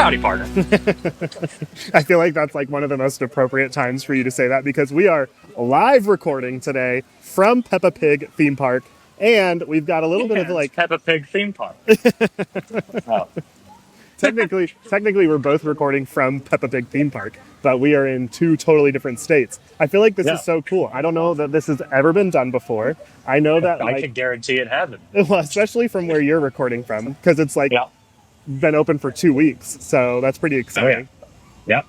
Howdy, partner. I feel like that's like one of the most appropriate times for you to say that because we are live recording today from Peppa Pig Theme Park, and we've got a little bit of like Peppa Pig Theme Park. Oh, technically we're both recording from Peppa Pig Theme Park, but we are in two totally different states. I feel like this yeah. is so cool. I don't know that this has ever been done before. I know that I can guarantee it hasn't. well, especially from where you're recording from, because it's like Yeah. been open for 2 weeks, so that's pretty exciting. Yeah.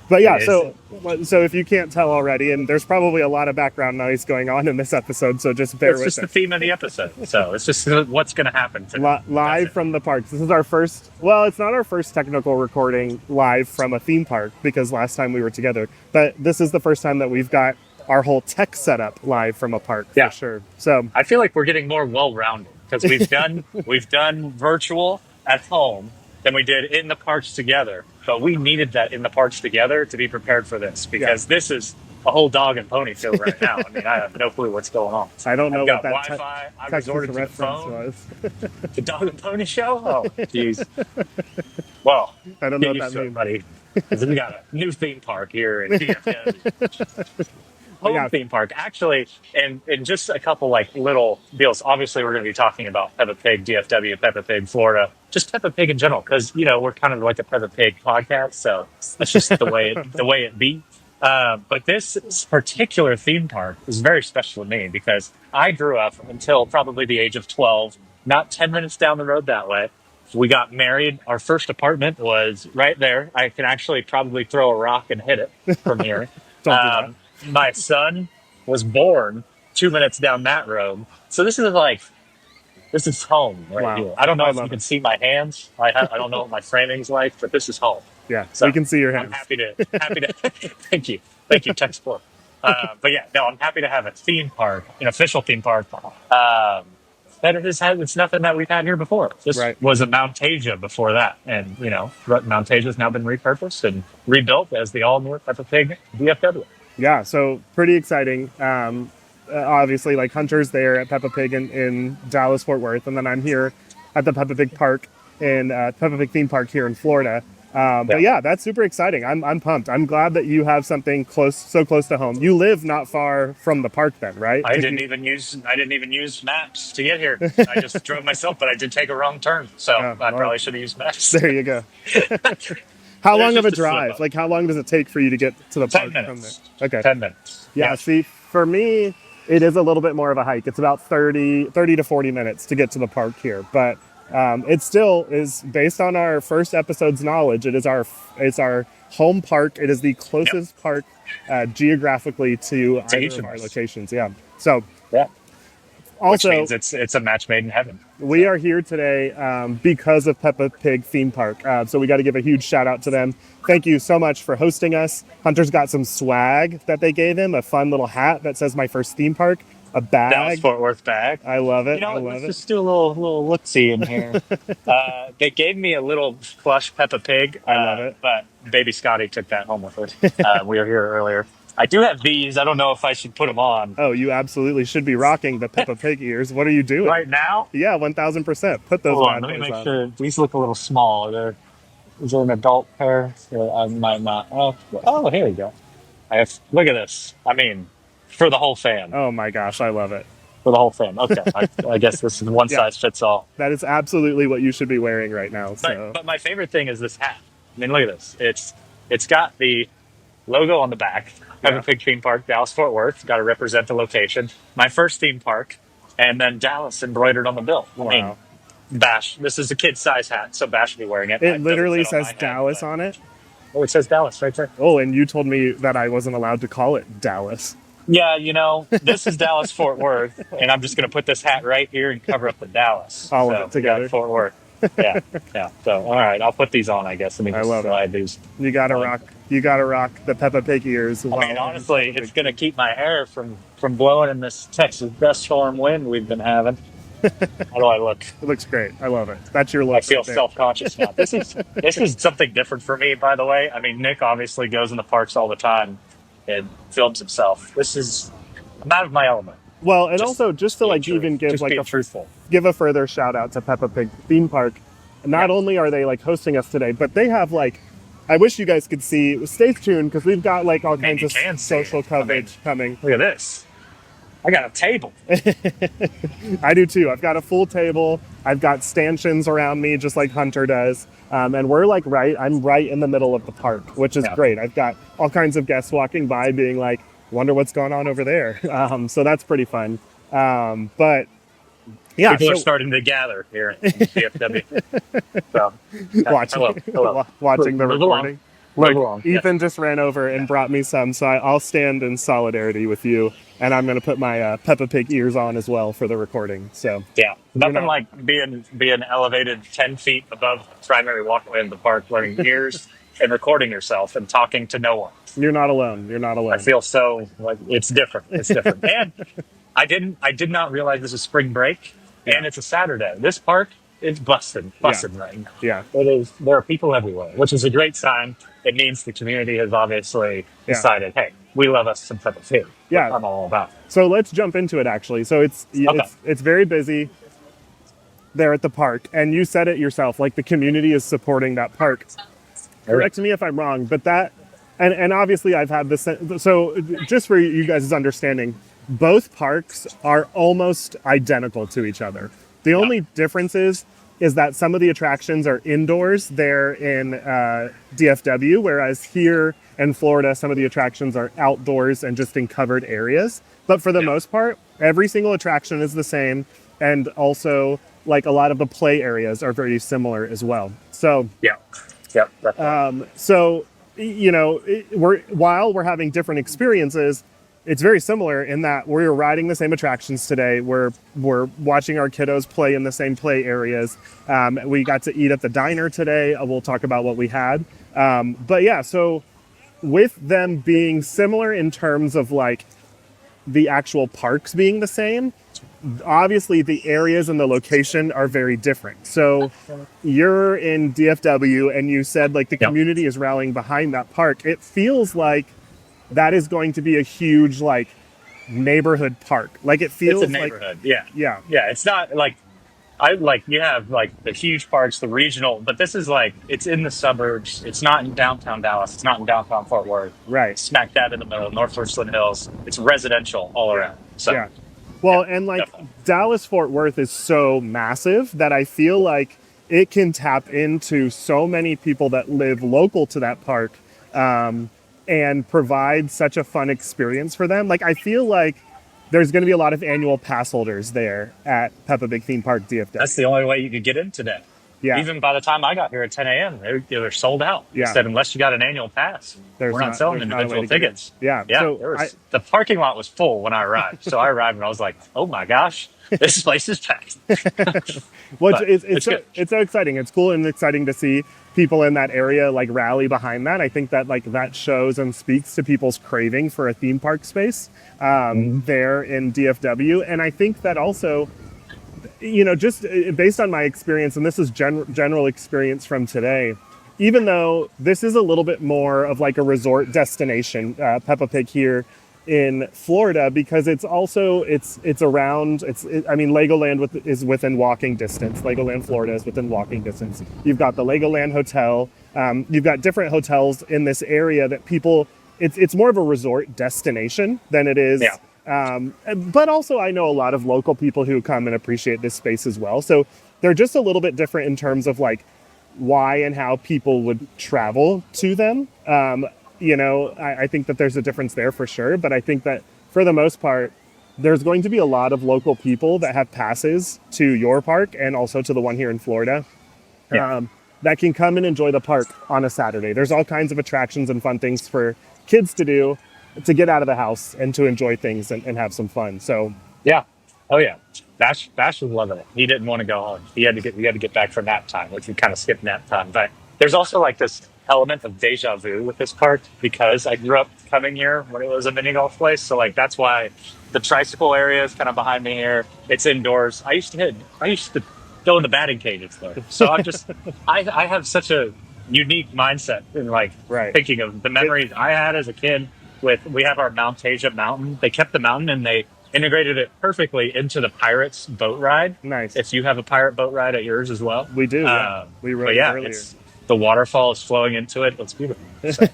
But yeah, It so if you can't tell already, and there's probably a lot of background noise going on in this episode, so just bear It's with just the us. theme of the episode. So it's just what's going to happen today. Live from the parks. This is our first, well, it's not our first technical recording live from a theme park because last time we were together, but this is the first time that we've got our whole tech setup live from a park Yeah. for sure. So I feel like we're getting more well-rounded because we've done virtual at home than we did in the parks together. But we needed that in the parks together to be prepared for this because this is a whole dog and pony show right now. I mean, I have no clue what's going on. I don't know I've what got that Wi-Fi. I Texas resorted to the reference phone. was. The dog and pony show? Oh, jeez. Well, I don't know get what used that to it, means. buddy. Because we got a new theme park here in DFW. Home Yeah. theme park, actually, and just a couple like little deals. Obviously, we're going to be talking about Peppa Pig DFW, Peppa Pig Florida, just Peppa Pig in general, because we're kind of like a Peppa Pig podcast, so that's just the way it be. But this particular theme park is very special to me because I grew up until probably the age of 12, not 10 minutes down the road that way. We got married. Our first apartment was right there. I can actually probably throw a rock and hit it from here. Don't do that. My son was born 2 minutes down that road. So this is home right Wow. here. I don't know I if love you can it. see my hands. I don't know what my framing's like, but this is home. Yeah, So we can see your I'm hands. happy to thank you. Tech support. But yeah, no, I'm happy to have a theme park, an official theme park. That it's nothing that we've had here before. This Right. was a Mountasia before that. And, Mountasia's now been repurposed and rebuilt as the all-new Peppa Pig DFW. Yeah, so pretty exciting. Obviously, like Hunter's there at Peppa Pig in Dallas, Fort Worth, and then I'm here at the Peppa Pig Park in Peppa Pig Theme Park here in Florida. But yeah, that's super exciting. I'm pumped. I'm glad that you have something so close to home. You live not far from the park, then, right? I didn't even use maps to get here. I just drove myself, but I did take a wrong turn, so I probably should have used maps. There you go. How long of a just a slip drive? up. Like, how long does it take for you to get to the 10 park minutes. from there? Okay. 10 minutes. Yeah, see, for me, it is a little bit more of a hike. It's about 30 to 40 minutes to get to the park here. But it still is, based on our first episode's knowledge, it's our home park. It is the closest park geographically to either each of of our us. locations. Yeah. So Yeah. also, Which means it's a match made in heaven. we are here today because of Peppa Pig Theme Park. So we got to give a huge shout out to them. Thank you so much for hosting us. Hunter's got some swag that they gave him, a fun little hat that says my first theme park, a Dallas bag. Fort Worth bag. I love it. You know I what? love Let's it. just do a little look-see in here. They gave me a little plush Peppa Pig. I love it. But baby Scotty took that home with her. We were here earlier. I do have these. I don't know if I should put them on. Oh, you absolutely should be rocking the Peppa Pig ears. What are you doing? Right now? Yeah, 1000%. Put those Hold on, bad let me boys make on. sure. These look a little small. Is there an adult pair? I might not. Oh, here we go. Look at this. I mean, for the whole fam. Oh my gosh, I love it. For the whole fam. Okay. I guess this is one size fits all. That is absolutely what you should be wearing right now. So But my favorite thing is this hat. I mean, look at this. It's got the logo on the back. Peppa Pig Theme Park, Dallas Fort Worth. Got to represent the location. My first theme park, and then Dallas embroidered on the bill. I mean, wow. Bash. This is a kid size hat, so Bash will be wearing it. It literally says Dallas on it. Oh, it says Dallas right there. Oh, and you told me that I wasn't allowed to call it Dallas. Yeah, this is Dallas Fort Worth, and I'm just going to put this hat right here and cover up the Dallas. All of it together. Yeah, Fort Worth. Yeah. So, all right, I'll put these on, I guess. I love it. These. You gotta rock. You gotta rock the Peppa Pig ears. I mean, honestly, it's going to keep my hair from blowing in this Texas dust storm wind we've been having. How do I look? It looks great. I love it. That's your look. I feel right there. self-conscious now. This is something different for me, by the way. I mean, Nick obviously goes in the parks all the time and films himself. I'm out of my element. Well, and also just to like True. even give Just like being truthful. give a further shout out to Peppa Pig Theme Park. not Yeah. only are they like hosting us today, but they have like, I wish you guys could see. Stay tuned because we've got like all I mean, kinds you of can see it. social I mean, coverage coming. look at this. I got a table. I do too. I've got a full table. I've got stanchions around me, just like Hunter does. And we're like I'm right in the middle of the park, which is Yeah. great. I've got all kinds of guests walking by being like, wonder what's going on over there. So that's pretty fun. But yeah, People are so starting to gather here in DFW. So, hello, watching, hello. watching the Move along. recording. Move Look, along. Yes. Ethan just ran over and brought me some, so I'll stand in solidarity with you. And I'm going to put my Peppa Pig ears on as well for the recording. So Yeah, you're nothing not like being elevated 10 feet above the primary walkway in the park, wearing ears and recording yourself and talking to no one. you're not alone. You're not I alone. feel so like it's different. It's different. And I did not realize this is spring break Yeah. and it's a Saturday. This park is busted right now. Yeah. It is. There are people everywhere, which is a great sign. It means the community has obviously Yeah. decided, hey, we love us some Peppa Pig. Yeah. I'm all about. So let's jump into it. Actually, so Okay. it's very busy there at the park, and you said it yourself. Like the community is supporting that park. Correct me if I'm wrong, but that, and obviously I've had this. So just for you guys' understanding, both parks are almost identical to each other. The only difference is that some of the attractions are indoors there in DFW, whereas here in Florida, some of the attractions are outdoors and just in covered areas. But for the most part, every single attraction is the same, and also like a lot of the play areas are very similar as well. So Yeah. Yep. Definitely. so, you know, while we're having different experiences, it's very similar in that we're riding the same attractions today. We're watching our kiddos play in the same play areas. We got to eat at the diner today. We'll talk about what we had. But yeah, so with them being similar in terms of like the actual parks being the same, obviously the areas and the location are very different. So you're in DFW and you said like the Yep. community is rallying behind that park. It feels like that is going to be a huge like neighborhood park. Like it feels It's a neighborhood. Yeah. yeah. Yeah. It's not like I like you have like the huge parks, the regional, but this is like it's in the suburbs. It's not in downtown Dallas. It's not in downtown Fort Worth. Right. It's smack dab in the middle, North Richland Hills. It's residential all around. So Yeah. Well, and like definitely. Dallas Fort Worth is so massive that I feel like it can tap into so many people that live local to that park, and provide such a fun experience for them. Like I feel like there's going to be a lot of annual pass holders there at Peppa Pig Theme Park DFW. That's the only way you could get in today. Yeah. Even by the time I got here at 10 a.m., they were sold out. Yeah. They said, unless you got an annual pass, There's we're not selling there's not a way individual to get in. tickets. Yeah. Yeah. So The parking lot was full when I arrived. So I arrived and I was like, oh my gosh, this place is packed. well, But it's good. so exciting. It's cool and exciting to see people in that area like rally behind that. I think that like that shows and speaks to people's craving for a theme park space there in DFW. And I think that also, you know, just based on my experience, and this is general experience from today, even though this is a little bit more of like a resort destination, Peppa Pig here in Florida, because it's also it's around I mean Legoland is within walking distance. Legoland Florida is within walking distance. You've got the Legoland Hotel. You've got different hotels in this area that people. It's more of a resort destination than it is. Yeah. But also, I know a lot of local people who come and appreciate this space as well. So they're just a little bit different in terms of like why and how people would travel to them. You know, I think that there's a difference there for sure. But I think that for the most part, there's going to be a lot of local people that have passes to your park and also to the one here in Florida. Yeah. That can come and enjoy the park on a Saturday. There's all kinds of attractions and fun things for kids to do to get out of the house and to enjoy things and have some fun. So Yeah. Oh yeah. Bash was loving it. He didn't want to go home. We had to get back for nap time, which we kind of skipped nap time. But there's also like this element of deja vu with this park because I grew up coming here when it was a mini golf place. So like that's why the tricycle area is kind of behind me here. It's indoors. I used to go in the batting cages there. So I have such a unique mindset in like Right. thinking of the memories I had as a kid. We have our Mount Asia mountain. They kept the mountain and they integrated it perfectly into the Pirates boat ride. Nice. If you have a pirate boat ride at yours as well, We do, yeah. We but rode it yeah, earlier. it's the waterfall is flowing into it. It's beautiful. So.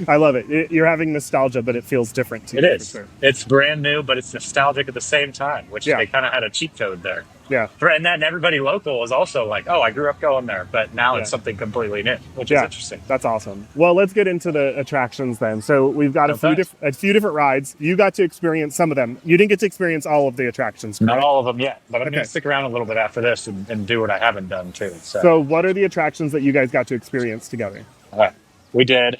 I love it. You're having nostalgia, but it feels different too. It is. For sure. It's brand new, but it's nostalgic at the same time, which Yeah. they kind of had a cheat code there. Yeah. And then everybody local was also like, "Oh, I grew up going there," but now Yeah. it's something completely new, which is interesting. That's awesome. Well, let's get into the attractions then. So we've got a few different rides. You got to experience some of them. You didn't get to experience all of the attractions, correct? Not all of them yet, but I'm Okay. going to stick around a little bit after this and do what I haven't done too. So what are the attractions that you guys got to experience together? We did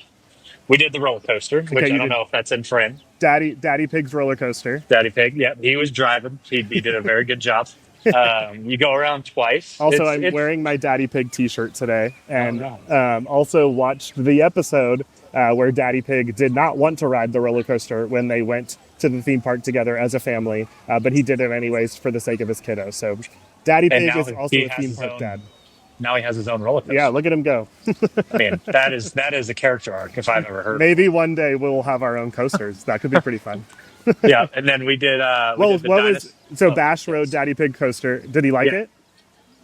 the roller coaster, which I you don't did. know if that's in frame. Daddy Pig's roller coaster. Daddy Pig, yeah, he was driving. He did a very good job. You go around twice. Also, I'm wearing my Daddy Pig t-shirt today, and nice. also watched the episode where Daddy Pig did not want to ride the roller coaster when they went to the theme park together as a family, but he did it anyways for the sake of his kiddo. So Daddy Pig is also a theme park dad. Now he has his own roller coaster. Yeah, look at him go. I mean, that is a character arc if I've ever heard. Maybe one day we'll have our own coasters. That could be pretty fun. Yeah, and then we did. Bash rode Daddy Pig coaster. Did he like it?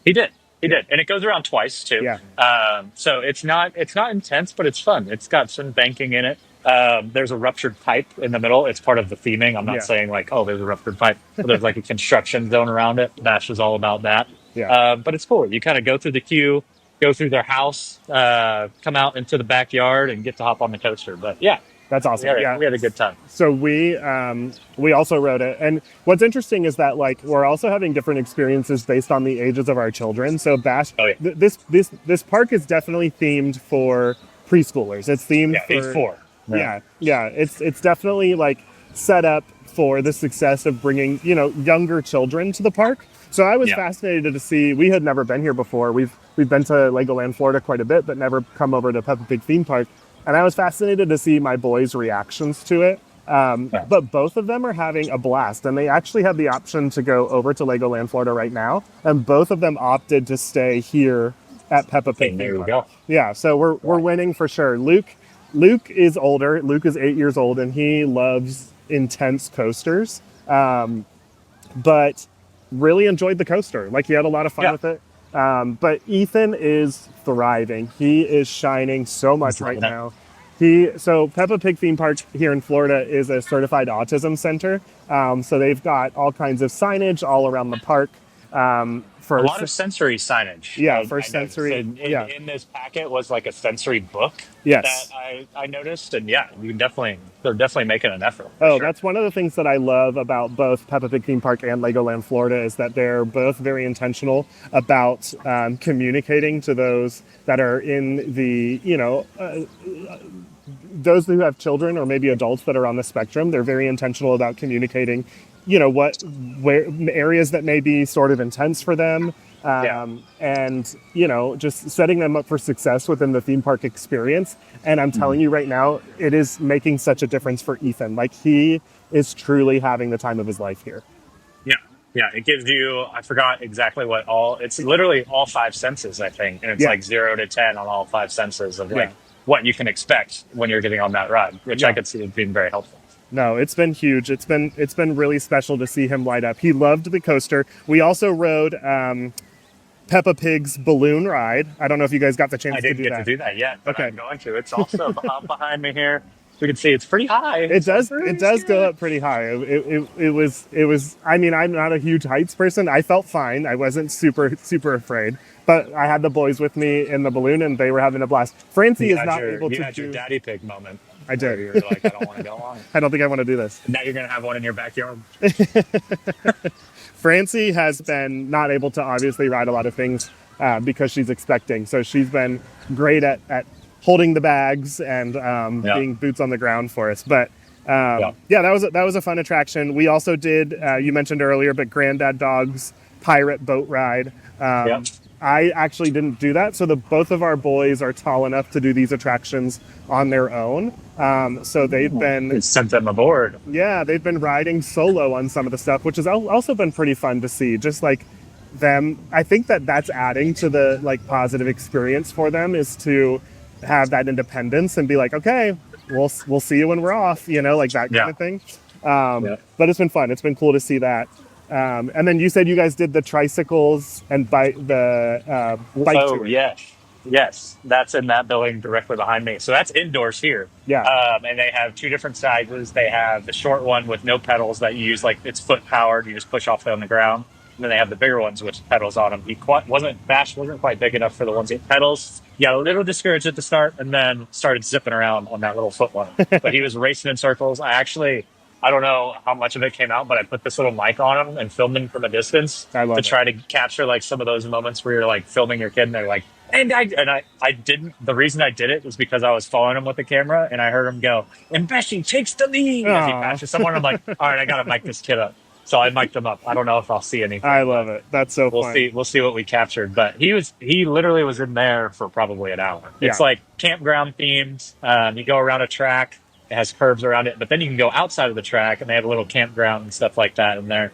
He did. He did, and it goes around twice too. Yeah. So it's not intense, but it's fun. It's got some banking in it. There's a ruptured pipe in the middle. It's part of the theming. I'm not saying like, oh, there's a ruptured pipe. But there's like a construction zone around it. Bash is all about that. Yeah. But it's cool. You kind of go through the queue, go through their house, come out into the backyard, and get to hop on the coaster. But yeah. That's awesome. We had a good time. So we also rode it, and what's interesting is that like we're also having different experiences based on the ages of our children. So Bash, this park is definitely themed for preschoolers. It's themed for age 4. Yeah. It's definitely like set up for the success of bringing younger children to the park. So I was fascinated to see. We had never been here before. We've been to Legoland Florida quite a bit, but never come over to Peppa Pig Theme Park. And I was fascinated to see my boys' reactions to it. But both of them are having a blast. And they actually have the option to go over to Legoland Florida right now. And both of them opted to stay here at Peppa Pig. There we go. Yeah, so we're winning for sure. Luke is older. Luke is 8 years old, and he loves intense coasters. But really enjoyed the coaster. Like, he had a lot of fun with it. But Ethan is thriving. He is shining so much right now. So Peppa Pig Theme Park here in Florida is a certified autism center. So they've got all kinds of signage all around the park. For a lot of sensory signage. Yeah, for sensory. In this packet was like a sensory book. Yes. That I noticed, and they're definitely making an effort. Oh, that's one of the things that I love about both Peppa Pig Theme Park and Legoland Florida is that they're both very intentional about communicating to those that are in the, those who have children or maybe adults that are on the spectrum. They're very intentional about communicating, where areas that may be sort of intense for them. And, just setting them up for success within the theme park experience. And I'm telling you right now, it is making such a difference for Ethan. Like, he is truly having the time of his life here. Yeah, it gives you, I forgot exactly it's literally all 5 senses, I think. And it's like 0 to 10 on all 5 senses of what you can expect when you're getting on that ride, which I could see as being very helpful. No, it's been huge. It's been really special to see him light up. He loved the coaster. We also rode Peppa Pig's balloon ride. I don't know if you guys got the chance to do that. I didn't get to do that yet, but I'm going to. It's also behind me here. So you can see it's pretty high. It does go up pretty high. It was, I mean, I'm not a huge heights person. I felt fine. I wasn't super afraid. But I had the boys with me in the balloon, and they were having a blast. Francie is not able to do... You had your Daddy Pig moment. I did. You were like, I don't want to go on. I don't think I want to do this. Now you're going to have one in your backyard. Francie has been not able to obviously ride a lot of things because she's expecting. So she's been great at holding the bags and being boots on the ground for us. But that was a fun attraction. We also did, you mentioned earlier, but Granddad Dog's pirate boat ride. I actually didn't do that. So both of our boys are tall enough to do these attractions on their own. So they've been... sent them aboard. Yeah, they've been riding solo on some of the stuff, which has also been pretty fun to see. Just like them, I think that's adding to the like positive experience for them, is to have that independence and be like, okay, we'll see you when we're off, like that kind of thing. Yeah. But it's been fun. It's been cool to see that. And then you said you guys did the tricycles and bike Oh, touring. yes. Yes. That's in that building directly behind me. So that's indoors here. Yeah, And they have two different sizes. They have the short one with no pedals that you use, like it's foot powered. You just push off on the ground. And then they have the bigger ones with pedals on them. Bash wasn't quite big enough for the ones with pedals. Yeah, a little discouraged at the start, and then started zipping around on that little foot one. But he was racing in circles. I don't know how much of it came out, but I put this little mic on him and filmed him from a distance I to love it. try to capture like some of those moments where you're like filming your kid and they're like, I didn't. The reason I did it was because I was following him with the camera and I heard him go, and Beshi takes the lead as he Aw, passes someone. I'm like, all right, I got to mic this kid up. So I mic'd him up. I don't know if I'll see I anything, love but it. That's so we'll fun. see. We'll see what we captured. But he literally was in there for probably an hour. Yeah, It's like campground themed. You go around a track. It has curves around it, but then you can go outside of the track, and they have a little campground and stuff like that in there.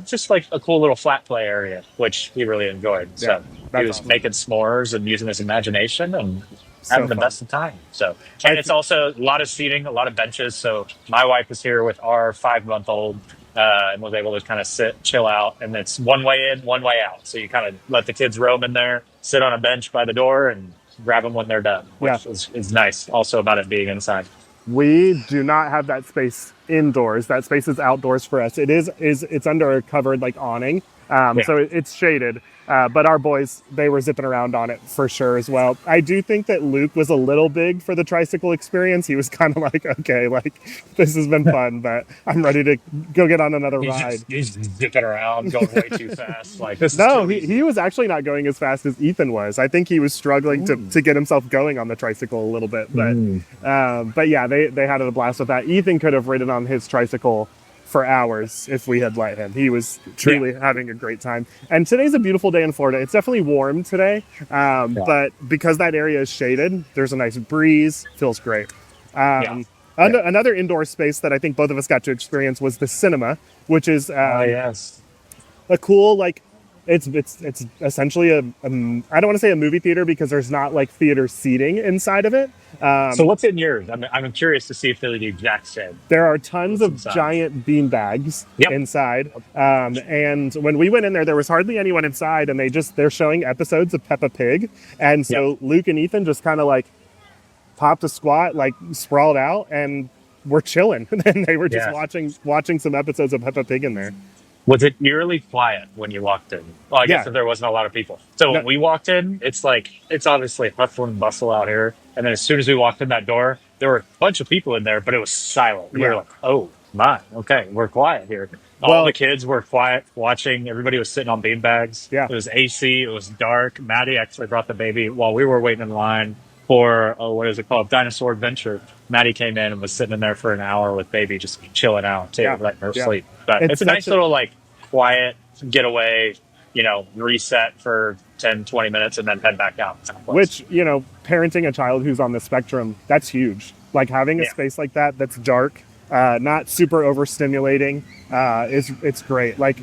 Just like a cool little flat play area, which he really enjoyed. yeah, So he that's was awesome. making s'mores and using his imagination and So having the fun. best of time. So, I and it's also a lot of seating, a lot of benches. So my wife was here with our 5 month old and was able to kind of sit, chill out. And it's one way in, one way out. So you kind of let the kids roam in there, sit on a bench by the door, and grab them when they're done, Yeah, which is nice. Also about it being inside. we do not have that space indoors. That space is outdoors for us. It's under a covered like awning, Yeah. so it's shaded. But our boys, they were zipping around on it for sure as well. I do think that Luke was a little big for the tricycle experience. He was kind of like, okay, like this has been fun, but I'm ready to go get on another ride. He's just zipping around, going way too fast. Like this is No, too he easy. was actually not going as fast as Ethan was. I think he was struggling to get himself going on the tricycle a little bit. But yeah, they had a blast with that. Ethan could have ridden on his tricycle for hours if we had let him. He was Yeah, truly having a great time. And today's a beautiful day in Florida. It's definitely warm today, yeah, but because that area is shaded, there's a nice breeze. Feels great. yeah, Um, yeah. Another indoor space that I think both of us got to experience was the cinema, which is Oh yes. a cool like it's essentially I don't want to say a movie theater because there's not like theater seating inside of it. So what's in yours? I'm curious to see if they're the exact same. There are tons What's of inside? giant bean bags Yep. inside, and when we went in there was hardly anyone inside, and they're showing episodes of Peppa Pig, and Yep. so Luke and Ethan just kind of like popped a squat, like sprawled out, and we're chilling, and they were just Yeah. watching some episodes of Peppa Pig in there. Was it eerily quiet when you walked in? Well, I guess Yeah, if there wasn't a lot of people. So no, when we walked in, it's obviously hustle and bustle out here. And then as soon as we walked in that door, there were a bunch of people in there, but it was silent. We were yeah, like, oh my, okay, we're quiet here. All the well, kids were quiet watching. Everybody was sitting on beanbags. yeah, It was AC. It was dark. Maddie actually brought the baby while we were waiting in line for, oh, what is it called? Dinosaur Adventure. Maddie came in and was sitting in there for an hour with baby, just chilling out too, yeah, letting her yeah. sleep. But It's it's a nice such a little like quiet getaway, reset for 10, 20 minutes and then head back out kind of place. which parenting a child who's on the spectrum, that's huge. Like having a Yeah. space like that that's dark, not super overstimulating, is it's great. Like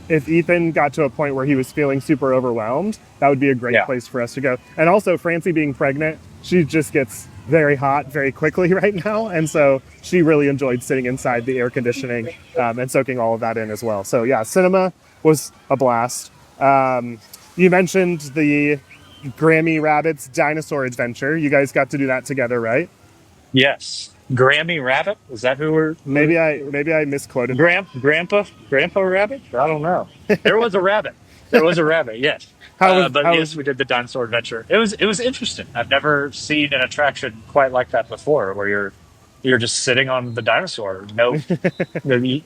if Ethan got to a point where he was feeling super overwhelmed, that would be a great Yeah. place for us to go. And also Francie being pregnant, she just gets very hot very quickly right now, and so she really enjoyed sitting inside the air conditioning, and soaking all of that in as well. So yeah, cinema was a blast. You mentioned the Grammy Rabbits Dinosaur Adventure. You guys got to do that together, right? Yes. Grammy Rabbit? Is that who Maybe I misquoted. Grandpa Rabbit? I don't know. There was a rabbit. There was a rabbit, yes. But How yes, was we did the dinosaur adventure. It was interesting. I've never seen an attraction quite like that before, where you're just sitting on the dinosaur. No,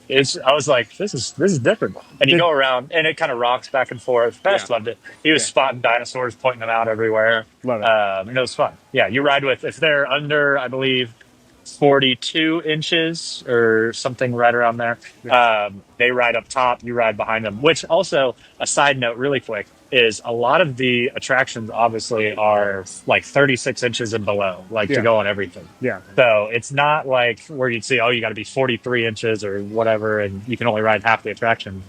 it's. I was like, this is different. And you did go around, and it kind of rocks back and forth. yeah, Best loved it. He was yeah, spotting dinosaurs, pointing them out everywhere. love it. And it was fun. Yeah, you ride with if they're under, I believe, 42 inches or something right around there. Yeah, They ride up top, you ride behind them, which also, a side note, really quick, is a lot of the attractions obviously are like 36 inches and below, like to yeah, go on everything. yeah, So it's not like where you'd see, oh, you got to be 43 inches or whatever, and you can only ride half the attraction.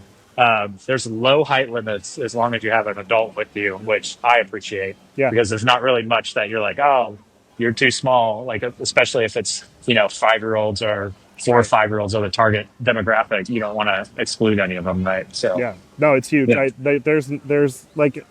There's low height limits as long as you have an adult with you, which I appreciate yeah, because there's not really much that you're like, oh, you're too small. Like, especially if it's, 5-year-olds or 4 or Right. 5-year-olds are the target demographic. You don't want to exclude any of them, right? So Yeah. No, it's huge. yeah, There's like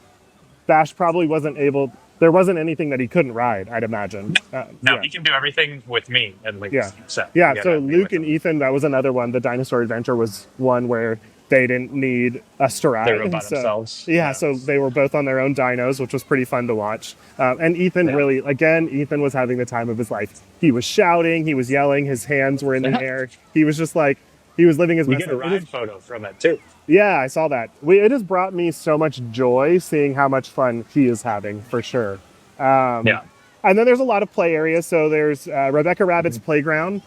Bash probably wasn't able. There wasn't anything that he couldn't ride. I'd imagine. no, Yeah. he can do everything with me at Yeah. least. So Yeah. you So gotta be Luke with and him. Ethan, that was another one. The Dinosaur Adventure was one where they didn't need us to They ride. were by So, themselves. yeah. Yeah, So they were both on their own dinos, which was pretty fun to watch. And Ethan yeah. really, again, Ethan was having the time of his life. He was shouting, he was yelling, his hands were in the air. He was just like, he was living his You best get a life. ride photo from it too. Yeah, I saw that. It has brought me so much joy seeing how much fun he is having, for sure. Yeah. And then there's a lot of play areas. So there's Rebecca Rabbit's playground.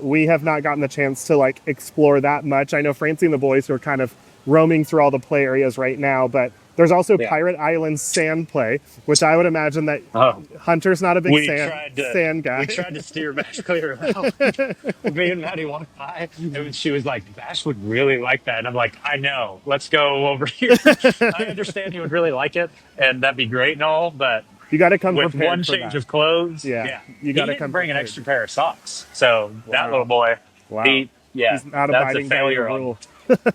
We have not gotten the chance to like explore that much. I know Francie and the boys are kind of roaming through all the play areas right now, but there's also Yeah. Pirate Island sand play, which I would imagine that Oh, Hunter's not a big we sand tried to sand guy. we tried to steer Bash clear of that. Me and Maddie walked by, and she was like, "Bash would really like that." And I'm like, "I know. Let's go over here." I understand he would really like it, and that'd be great and all, but You got to come with prepared one for change that. of clothes, Yeah, yeah, you he got to didn't come bring an prepared. extra pair of socks. So that Wow. little boy, Wow. yeah, He's not that's a abiding by failure your on. rule.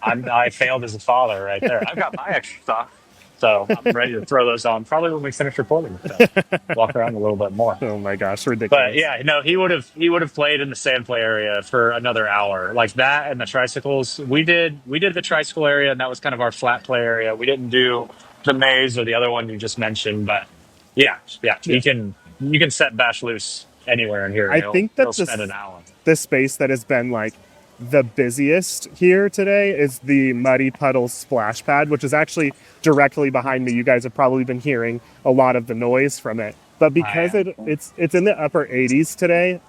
I failed as a father right there. I've got my extra socks, so I'm ready to throw those on. Probably when we finish recording, so walk around a little bit more. Oh my gosh, But ridiculous. yeah, no, he would have played in the sand play area for another hour, like that, and the tricycles. We did the tricycle area, and that was kind of our flat play area. We didn't do the maze or the other one you just mentioned, but yeah, Yeah. you can set Bash loose anywhere in here, and I think he'll that spend an hour. the space that has been like the busiest here today is the Muddy Puddles splash pad, which is actually directly behind me. You guys have probably been hearing a lot of the noise from it. But because I it's in the upper 80s today,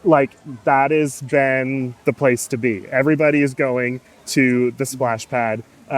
like that has been the place to be. Everybody is going to the splash pad. We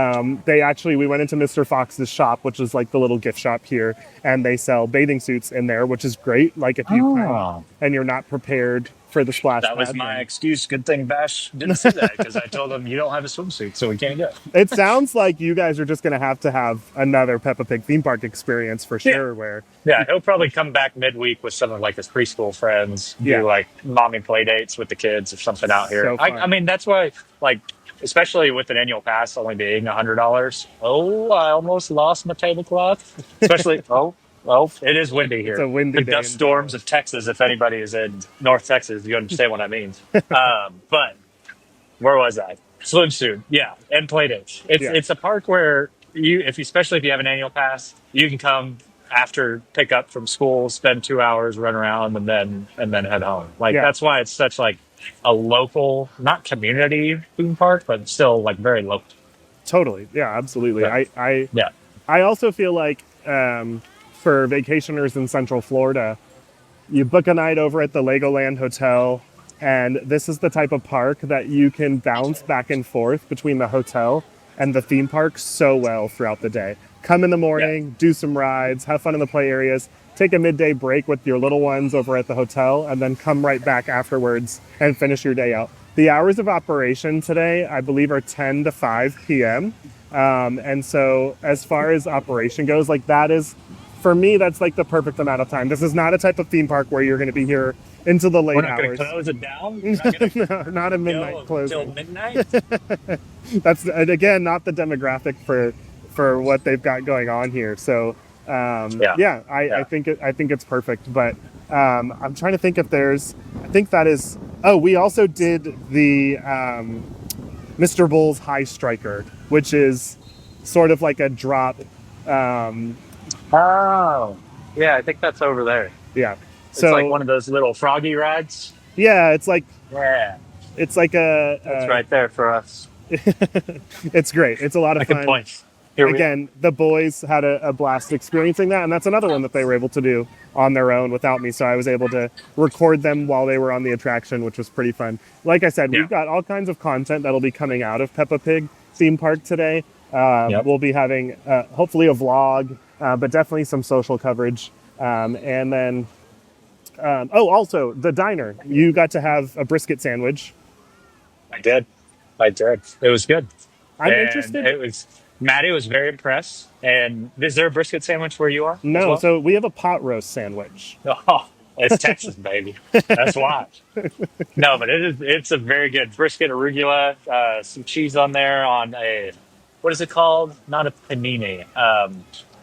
went into Mr. Fox's shop, which is like the little gift shop here, and they sell bathing suits in there, which is great. Like if you come Oh, and you're not prepared for the splash that was pad, my then excuse. Good thing Bash didn't see that because I told him you don't have a swimsuit, so we can't go. it sounds like you guys are just going to have another Peppa Pig theme park experience for Yeah. sure. Where Yeah, he'll probably come back midweek with some of like his preschool friends, Yeah. do like mommy play dates with the kids or something out here. So fun. I mean, that's why, like, especially with an annual pass only being $100. Oh, I almost lost my tablecloth. Especially, well, it is windy here. a windy The day dust in storms Dallas. of Texas. If anybody is in North Texas, you understand what I mean. But where was I? Swimsuit, yeah, and play dates. Yeah. It's a park where especially if you have an annual pass, you can come after pick up from school, spend 2 hours, run around, and then head home. Like Yeah. that's why it's such like a local, not community theme park, but still like very local. Totally. Yeah, absolutely. Yeah. Yeah, I also feel like for vacationers in Central Florida, you book a night over at the Legoland Hotel, and this is the type of park that you can bounce back and forth between the hotel and the theme park so well throughout the day. Come in the morning, do some rides, have fun in the play areas, take a midday break with your little ones over at the hotel, and then come right back afterwards and finish your day out. The hours of operation today, I believe, are 10 to 5 p.m. And so, as far as operation goes, like that is, for me, that's like the perfect amount of time. This is not a type of theme park where you're going to be here into the we're late not going hours. to close it down. We're not going to No, not a midnight go until closing. midnight. That's again not the demographic for what they've got going on here. So Yeah. I think it's perfect. But I'm trying to think if there's. I think that is. Oh, we also did the Mr. Bull's High Striker, which is sort of like a drop. Oh, yeah, I think that's over there. Yeah. It's So like one of those little froggy rides. yeah, it's like Yeah, that's a. right there for us. It's great. It's a lot of I can fun. point. Here we Again, the boys had a blast experiencing that, and that's another one that they were able to do on their own without me. So I was able to record them while they were on the attraction, which was pretty fun. Like I said, Yeah. we've got all kinds of content that'll be coming out of Peppa Pig Theme Park today. Yep. We'll be having hopefully a vlog, but definitely some social coverage. And then, also the diner. You got to have a brisket sandwich. I did. It was good. I'm And interested. It was. Maddie was very impressed. And is there a brisket sandwich where you are? as No, well? so we have a pot roast sandwich. Oh, It's Texas, baby. That's why. No, but it's a very good brisket arugula, some cheese on there on a what is it called? Not a panini.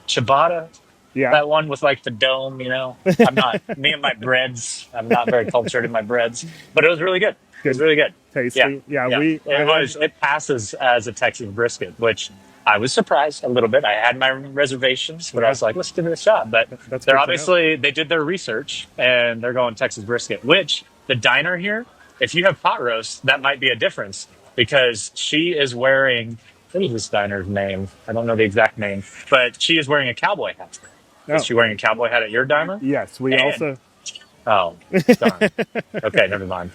Ciabatta. Yeah, That one with like the dome, you know. I'm not me and my breads. I'm not very cultured in my breads, but it was really good. It was good, really good. Yeah, tasty. Yeah, yeah. I It had was. It passes as a Texas brisket, which I was surprised a little bit. I had my reservations, but I yeah, was like, let's give it a shot. But that's they're good to know. obviously they did their research and they're going Texas brisket. Which the diner here, if you have pot roast, that might be a difference because she is wearing. What is this diner's name? I don't know the exact name, but she is wearing a cowboy hat. Is Oh, she wearing a cowboy hat at your diner? yes, we And also. oh, darn. Okay, never mind.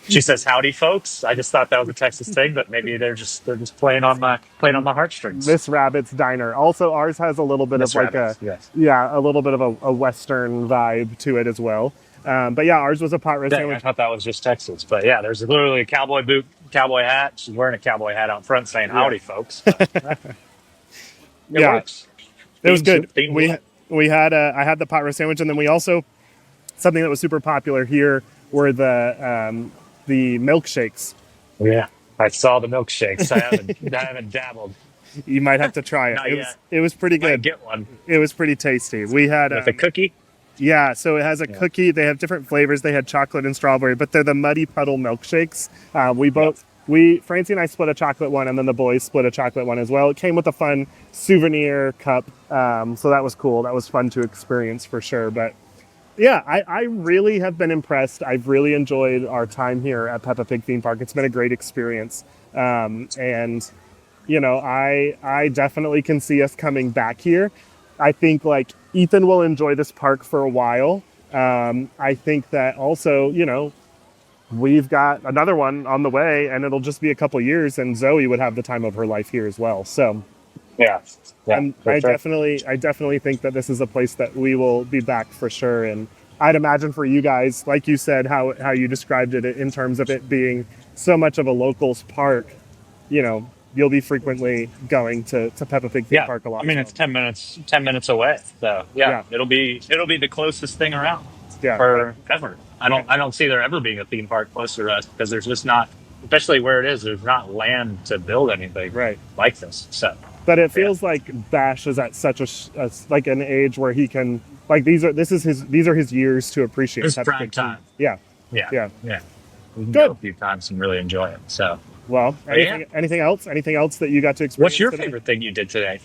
She says, "Howdy, folks." I just thought that was a Texas thing, but maybe they're just playing on my heartstrings. Miss Rabbit's Diner. Also, ours has a little bit of Miss like a, Rabbit, yes. yeah, a little bit of a Western vibe to it as well. But yeah, ours was a pot roast Dang, I sandwich. thought that was just Texas, but yeah, there's literally a cowboy boot, cowboy hat. She's wearing a cowboy hat out front, saying Yeah, "Howdy, folks." But, it yeah, works. it was good. Theme We had I had the pot roast sandwich, and then we also something that was super popular here were the milkshakes. Yeah, I saw the milkshakes. I haven't dabbled. You might have to try it. Not yet. It was pretty Might good. get one It was pretty tasty. We had with a cookie. yeah, so it has a Yeah. cookie. They have different flavors. They had chocolate and strawberry, but they're the Muddy Puddle milkshakes. We Yep. both, Francie and I split a chocolate one, and then the boys split a chocolate one as well. It came with a fun souvenir cup, so that was cool. That was fun to experience for sure. But yeah, I really have been impressed. I've really enjoyed our time here at Peppa Pig Theme Park. It's been a great experience, and you know, I definitely can see us coming back here. I think like Ethan will enjoy this park for a while. I think that also, you know, we've got another one on the way, and it'll just be a couple years, and Zoe would have the time of her life here as well. So Yeah, yeah, I for sure. definitely think that this is a place that we will be back for sure. And I'd imagine for you guys, like you said, how you described it in terms of it being so much of a locals park, you know, you'll be frequently going to Peppa Pig Theme Yeah, Park a I lot. mean So it's 10 minutes away. So yeah, yeah, it'll be the closest thing around yeah, forever. I don't see there ever being a theme park close to us because there's just not, especially where it is. There's not land to build anything right. like this. So But it yeah, feels like Bash is at such like an age where he can like these are his years to appreciate it's Peppa prime Pig Theme. time. Yeah, Yeah, yeah. yeah. We can go a Good. few times and really enjoy it. So, Well, but yeah, anything else? Anything else that you got to what's experience your today? favorite thing you did today?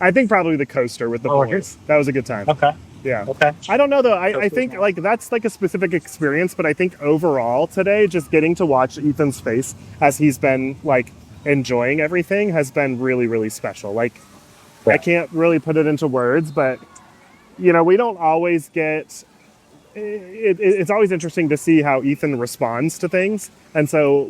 I think probably the coaster with the Oh, here. boys. That was a good time. Okay, Yeah. okay. I don't know though. I Coaster's think nice. like that's like a specific experience, but I think overall today, just getting to watch Ethan's face as he's been like enjoying everything has been really, really special. Like I Yeah, can't really put it into words, but you know, we don't always get it's always interesting to see how Ethan responds to things. And so,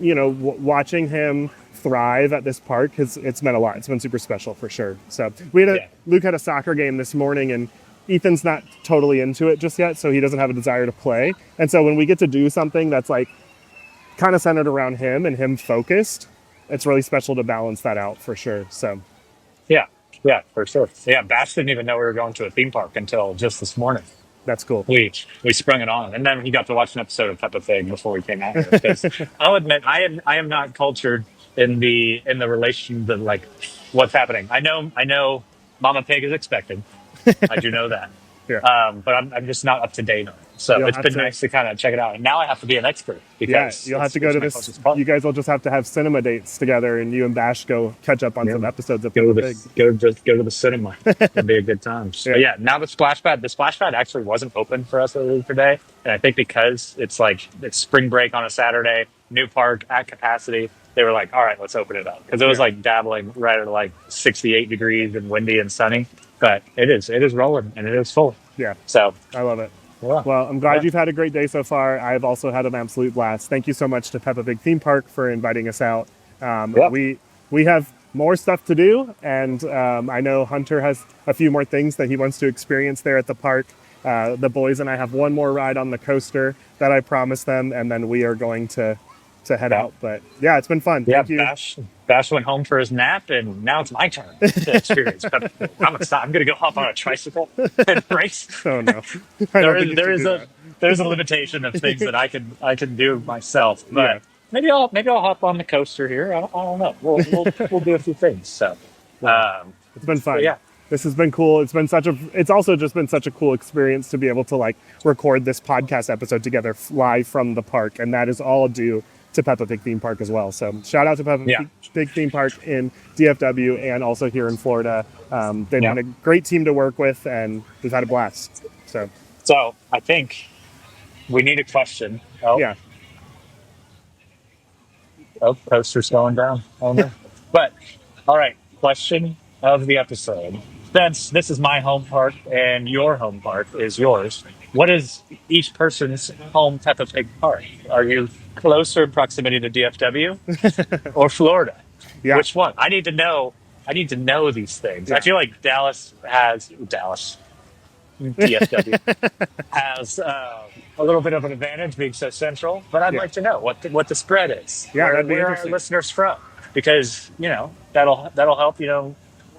you know, watching him thrive at this park has it's meant a lot. It's been super special for sure. So yeah, Luke had a soccer game this morning, and Ethan's not totally into it just yet, so he doesn't have a desire to play. And so when we get to do something that's like kind of centered around him and him focused, it's really special to balance that out for sure. So yeah, yeah, for sure. Yeah, Bash didn't even know we were going to a theme park until just this morning. that's cool. We sprung it on, and then he got to watch an episode of Peppa Pig before we came out here. Because I'll admit, I am not cultured in the relation to like what's happening. I know, Mama Pig is expected. I do know that, Yeah. but I'm just not up to date on it. So You'll it's have been to nice to kind of check it out. And now I have to be an expert Yeah, because you'll have it's, to go it's to my this. closest park. You guys will just have to have cinema dates together, and you and Bash go catch up on Yeah. some episodes of Go Peppa to Pig. the cinema. It'd be a good time. Yeah, But yeah, now the splash pad actually wasn't open for us earlier today, and I think because it's spring break on a Saturday, new park at capacity, they were like, all right, let's open it up because it was yeah, like dabbling right at like 68 degrees and windy and sunny, but it is rolling and it is full. yeah. So I love it. yeah, Well, I'm glad yeah, you've had a great day so far. I've also had an absolute blast. Thank you so much to Peppa Pig Theme Park for inviting us out. yeah. We have more stuff to do, and I know Hunter has a few more things that he wants to experience there at the park. The boys and I have one more ride on the coaster that I promised them, and then we are going to head Yeah. out. But yeah, it's been fun. Yeah, Thank you. Bash went home for his nap, and now it's my turn to experience Peppa Pig. I'm going to go hop on a tricycle and race. Oh no, I there don't think is you there should is do a that. there's a limitation of things that I can do myself, Yeah. but maybe I'll hop on the coaster here. I don't know. We'll do a few things. So, Well, um, it's been but fun. yeah, This has been cool. It's also just been such a cool experience to be able to like record this podcast episode together live from the park. And that is all due to Peppa Pig Theme Park as well. So shout out to Peppa yeah, Pig Theme Park in DFW and also here in Florida. They've yeah. been a great team to work with and we've had a blast. So So I think we need a question. Oh, yeah. coaster's going down. Oh no. But all right, question of the episode. Since this is my home park and your home park is yours, what is each person's home Peppa Pig park? Are you closer in proximity to DFW or Florida? Yeah. Which one? I need to know. I need to know these things. I Yeah. feel like Dallas, DFW has a little bit of an advantage being so central, but I'd Yeah. like to know what the spread is. Yeah, that'd be Where are our interesting. listeners from? Because that'll help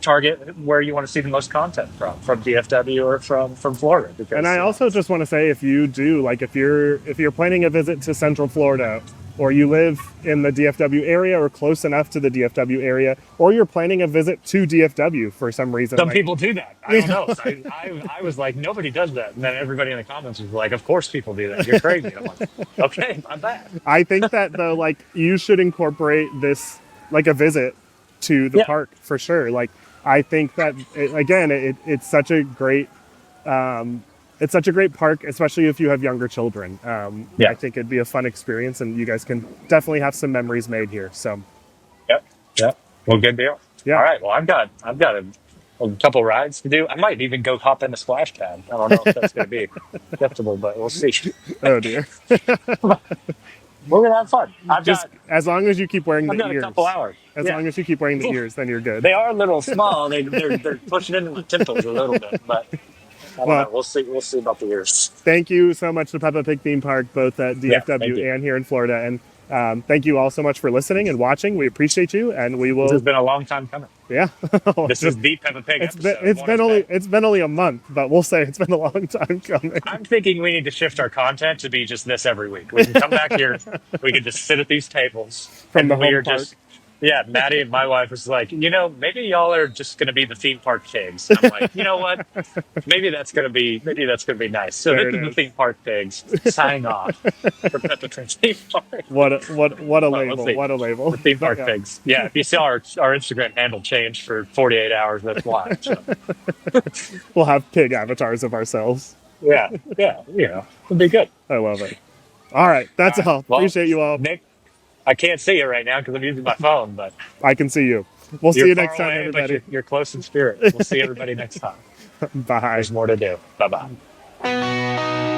target where you want to see the most content from DFW or from Florida. Because And I also just want to say, if you do, like, if you're planning a visit to Central Florida, or you live in the DFW area or close enough to the DFW area, or you're planning a visit to DFW for some reason, some like, people do that. I don't know. So I was like, nobody does that, and then everybody in the comments was like, of course people do that. You're crazy. I'm like, okay, I'm bad. I think that though, like, you should incorporate this, like, a visit to the Yeah. park for sure. Like, I think that it's such a great, it's such a great park, especially if you have younger children. Yeah. I think it'd be a fun experience, and you guys can definitely have some memories made here. So, Yep. Yep. Well, good deal. yeah. All right. Well, I've got a couple rides to do. I might even go hop in the splash pad. I don't know if that's going to be acceptable, but we'll see. Oh dear. We're gonna have fun. Just as long as you keep wearing I've the got a ears. couple hours. As Yeah. long as you keep wearing the ears, then you're good. They are a little small. They're pushing into my temples a little bit, but I don't Well, know. We'll see. We'll see about the ears. thank you so much to Peppa Pig Theme Park, both at Yeah, thank DFW you. and here in Florida. And thank you all so much for listening and watching. We appreciate you, and we This has will. been a long time coming. Yeah. This is the Peppa Pig episode. It's been only a month, but we'll say it's been a long time coming. I'm thinking we need to shift our content to be just this every week. We can come back here. We can just sit at these tables From the we home are park. just. Yeah, Maddie and my wife was like, maybe y'all are just going to be the theme park pigs. And I'm like, you know what? Maybe that's going to be nice. So There this it is the is. theme park pigs signing off for Peppa Pig Theme Park. What a Well, label! let's see. What a label! The theme park Yeah. pigs. Yeah, if you saw our Instagram handle change for 48 hours, that's why. So, We'll have pig avatars of ourselves. yeah, it'd be good. I love it. All right, that's All right. all. Well, Appreciate you all. Nick, I can't see you right now because I'm using my phone, but I can see you. We'll see you're you far next time, away, but everybody. you're close in spirit. We'll see everybody next time. Bye. There's more to do. Bye bye.